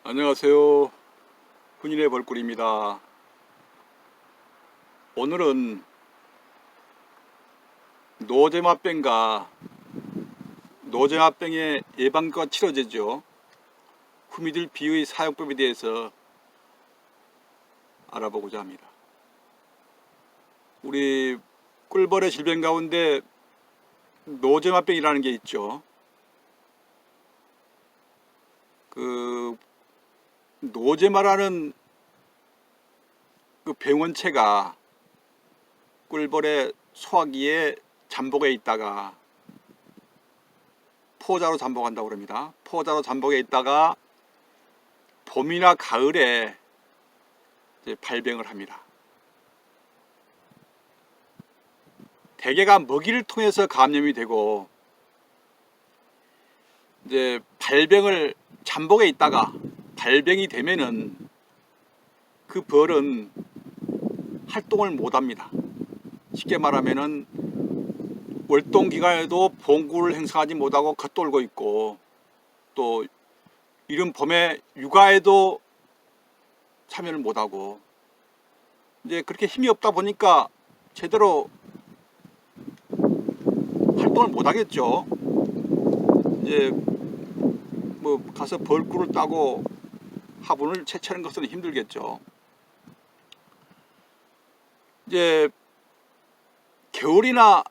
안녕하세요. 군인의 벌꿀입니다. 오늘은 노제마병과 노제마병의 예방과 치료제죠. 후미들 비의 사용법에 대해서 알아보고자 합니다. 우리 꿀벌의 질병 가운데 노제마병이라는 게 있죠. 그 노제마라는 그 병원체가 꿀벌의 소화기에 잠복해 있다가 포자로 잠복한다고 합니다. 포자로 잠복해 있다가 봄이나 가을에 이제 발병을 합니다. 대개가 먹이를 통해서 감염이 되고 이제 발병을 잠복해 있다가 발병이 되면은 그 벌은 활동을 못합니다. 쉽게 말하면은 월동 기간에도 봉구를 행사하지 못하고 겉돌고 있고, 또 이른 봄에 육아에도 참여를 못하고, 이제 그렇게 힘이 없다 보니까 제대로 활동을 못하겠죠. 이제 뭐 가서 벌꿀을 따고 화분을 채취하는 것은 힘들겠죠. 이제 겨울이나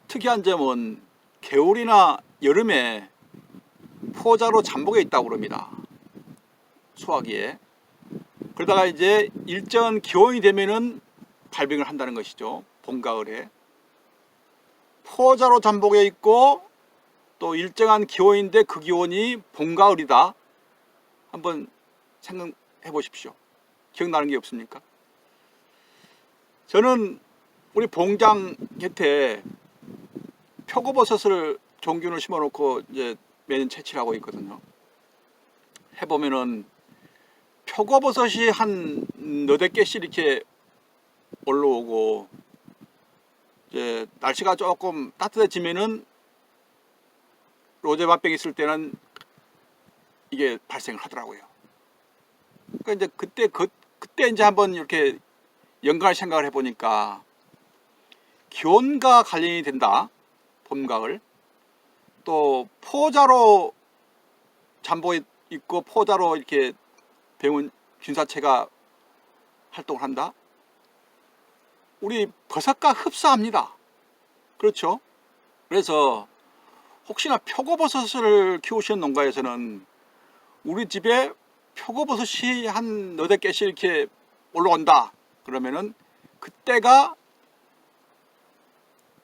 특이한 점은 겨울이나 여름에 포자로 잠복해 있다고 그럽니다. 소화기에. 그러다가 이제 일정한 기온이 되면은 발병을 한다는 것이죠. 봄, 가을에. 포자로 잠복해 있고 또 일정한 기온인데 그 기온이 봄, 가을이다. 한번 생각해 보십시오. 기억나는 게 없습니까? 저는 우리 봉장 곁에 표고버섯을 종균을 심어 놓고 이제 매년 채취를 하고 있거든요. 해보면은 표고버섯이 한 너댓 개씩 이렇게 올라오고, 이제 날씨가 조금 따뜻해지면은 로제마병이 있을 때는 이게 발생을 하더라고요. 그러니까 이제 그때 이제 한번 이렇게 연관을 생각을 해보니까 기온과 관련이 된다. 봄, 가을. 또 포자로 잠복해 있고 포자로 이렇게 병원 균사체가 활동을 한다. 우리 버섯과 흡사합니다. 그렇죠? 그래서 혹시나 표고버섯을 키우시는 농가에서는 우리 집에 표고버섯이 한 너댓 개씩 이렇게 올라온다. 그러면은 그때가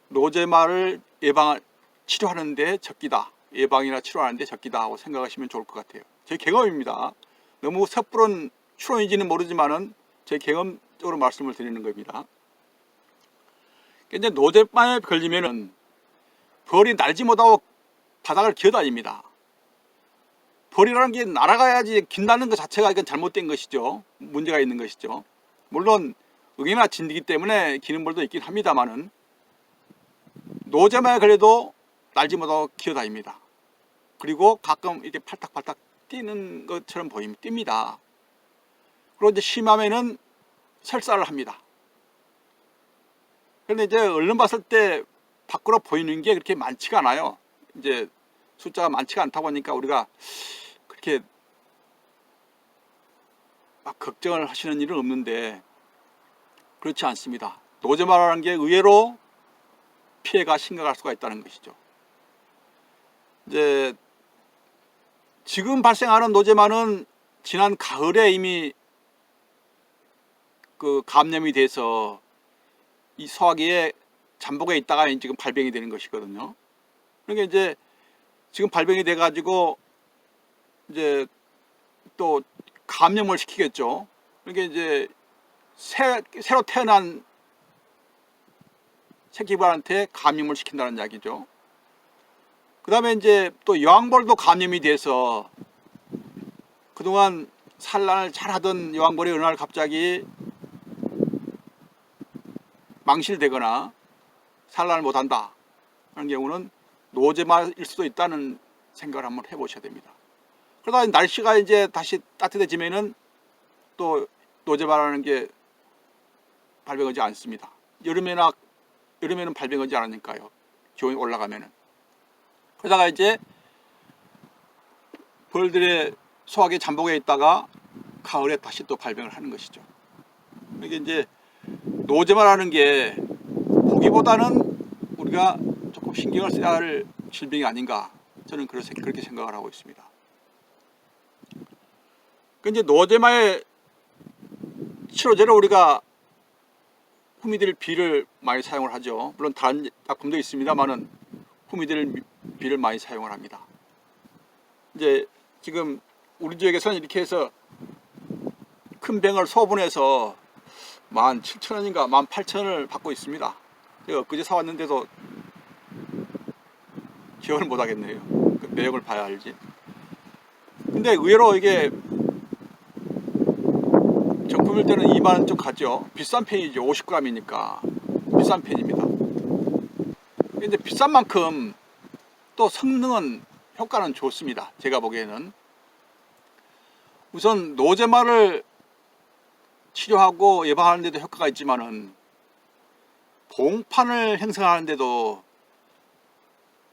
노제마를 치료하는데 적기다. 예방이나 치료하는데 적기다 하고 생각하시면 좋을 것 같아요. 제 경험입니다. 너무 섣부른 추론인지는 모르지만은 제 경험적으로 말씀을 드리는 겁니다. 이제 노제마에 걸리면은 벌이 날지 못하고 바닥을 기어다닙니다. 벌이라는 게 날아가야지 긴다는 것 자체가 이건 잘못된 것이죠. 문제가 있는 것이죠. 물론 응애나 진드기 때문에 기는 벌도 있긴 합니다만은 노제마에 걸려도 날지 못하고 기어다닙니다. 그리고 가끔 이렇게 팔딱팔딱 뛰는 것처럼 뜁니다. 그리고 이제 심하면은 설사를 합니다. 그런데 이제 얼른 봤을 때 밖으로 보이는 게 그렇게 많지가 않아요. 이제 숫자가 많지가 않다 보니까 우리가 그렇게 막 걱정을 하시는 일은 없는데, 그렇지 않습니다. 노제마라는 게 의외로 피해가 심각할 수가 있다는 것이죠. 이제 지금 발생하는 노제마는 지난 가을에 이미 그 감염이 돼서 이 소화기에 잠복해 있다가 지금 발병이 되는 것이거든요. 그러니까 이제 지금 발병이 돼 가지고 이제 또 감염을 시키겠죠. 그러니까 이제 새로 태어난 새끼벌한테 감염을 시킨다는 이야기죠. 그 다음에 이제 또 여왕벌도 감염이 돼서 그동안 산란을 잘하던 여왕벌이 어느 날 갑자기 망실되거나 산란을 못한다 하는 경우는 노제마일 수도 있다는 생각을 한번 해보셔야 됩니다. 그러다 날씨가 이제 다시 따뜻해지면은 또 노제마라는 게 발병하지 않습니다. 여름에는 발병하지 않으니까요. 기온이 올라가면은. 그러다가 이제 벌들의 소화기 잠복에 있다가 가을에 다시 또 발병을 하는 것이죠. 이게 이제 노제마라는 게 보기보다는 우리가 조금 신경을 써야 할 질병이 아닌가, 저는 그렇게 생각을 하고 있습니다. 이제 노제마의 치료제로 우리가 후미딜비를 많이 사용을 하죠. 물론 다른 약품도 있습니다만은 후미딜비를 많이 사용을 합니다. 이제 지금 우리 지역에서는 이렇게 해서 큰 병을 소분해서 17,000원인가 18,000원을 받고 있습니다. 제가 엊그제 사왔는데도 기억을 못 하겠네요. 그 내용을 봐야 알지. 근데 의외로 이게 정품일 때는 2만원 좀 가죠. 비싼 편이죠. 50g이니까 비싼 편입니다. 근데 비싼 만큼 또 성능은, 효과는 좋습니다. 제가 보기에는 우선 노제마를 치료하고 예방하는 데도 효과가 있지만은 봉판을 형성하는 데도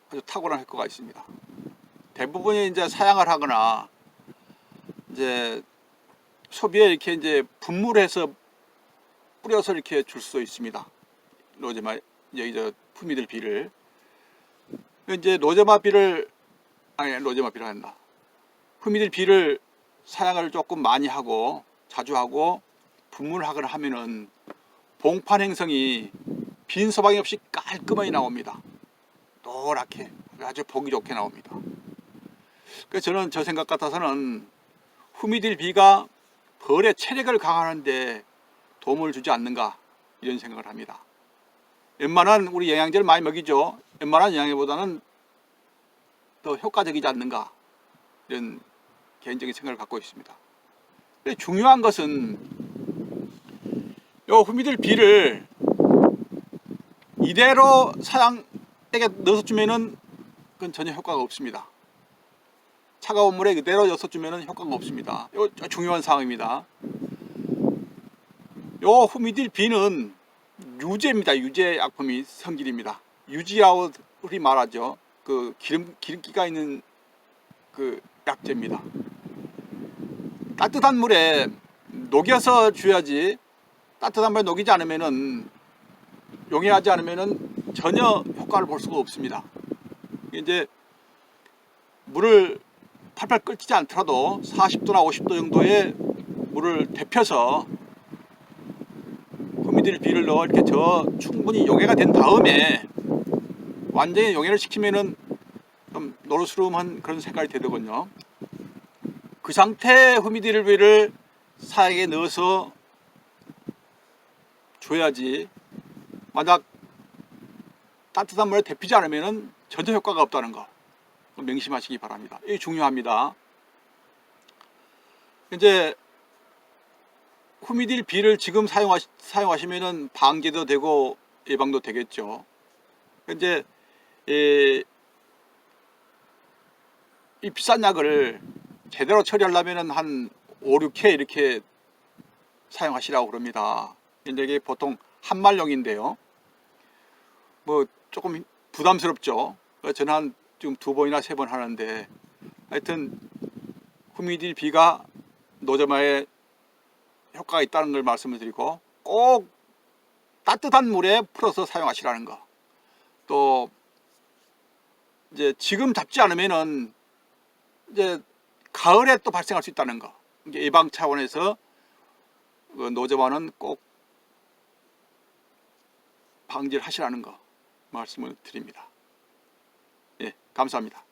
아주 탁월한 효과가 있습니다. 대부분이 이제 사양을 하거나 이제 소비에 이렇게 이제 분무해서 뿌려서 이렇게 줄 수 있습니다. 노제마, 여기 저 후미딜비를. 이제 노제마비를 한다. 후미딜비를 사양을 조금 많이 하고 자주 하고 분무를 하거나 하면은 봉판 형성이 빈 소방이 없이 깔끔하게 나옵니다. 노랗게 아주 보기 좋게 나옵니다. 그래서 저는 저 생각 같아서는 후미딜비가 벌의 체력을 강화하는데 도움을 주지 않는가, 이런 생각을 합니다. 웬만한 우리 영양제를 많이 먹이죠. 웬만한 영양제보다는 더 효과적이지 않는가, 이런 개인적인 생각을 갖고 있습니다. 근데 중요한 것은 요 후미딜비를 이대로 사양액에 넣어서 주면은 그건 전혀 효과가 없습니다. 차가운 물에 그대로 넣어서 주면은 효과가 없습니다. 이거 중요한 사항입니다. 요 후미딜비는 유제입니다. 유제 약품이 성질입니다. 유지라고 우리 말하죠. 그 기름기가 있는 그 약제입니다. 따뜻한 물에 녹여서 줘야지, 따뜻한 물에 녹이지 않으면은, 용해하지 않으면은 전혀 효과를 볼 수가 없습니다. 이제 물을 팔팔 끓이지 않더라도 40도나 50도 정도의 물을 데펴서 후미딜비를 넣어 이렇게 충분히 용해가 된 다음에 완전히 용해를 시키면은 좀 노르스름한 그런 색깔이 되더군요. 그 상태의 후미딜비를 사약에 넣어서 줘야지, 만약 따뜻한 물에 데피지 않으면 전혀 효과가 없다는 거 명심하시기 바랍니다. 이게 중요합니다. 이제 후미딜비를 지금 사용하시면은 방제도 되고 예방도 되겠죠. 이제 이 비싼 약을 제대로 처리하려면 한 5, 6회 이렇게 사용하시라고 그럽니다. 근데 이게 보통 한말용인데요. 뭐 조금 부담스럽죠. 저는 한 지금 2번이나 3번 하는데, 하여튼 후미딜비가 노제마에 효과가 있다는 걸 말씀을 드리고, 꼭 따뜻한 물에 풀어서 사용하시라는 거. 또 이제 지금 잡지 않으면은 이제 가을에 또 발생할 수 있다는 거. 이게 예방 차원에서 노제마는 꼭 방지를 하시라는 거 말씀을 드립니다. 예, 감사합니다.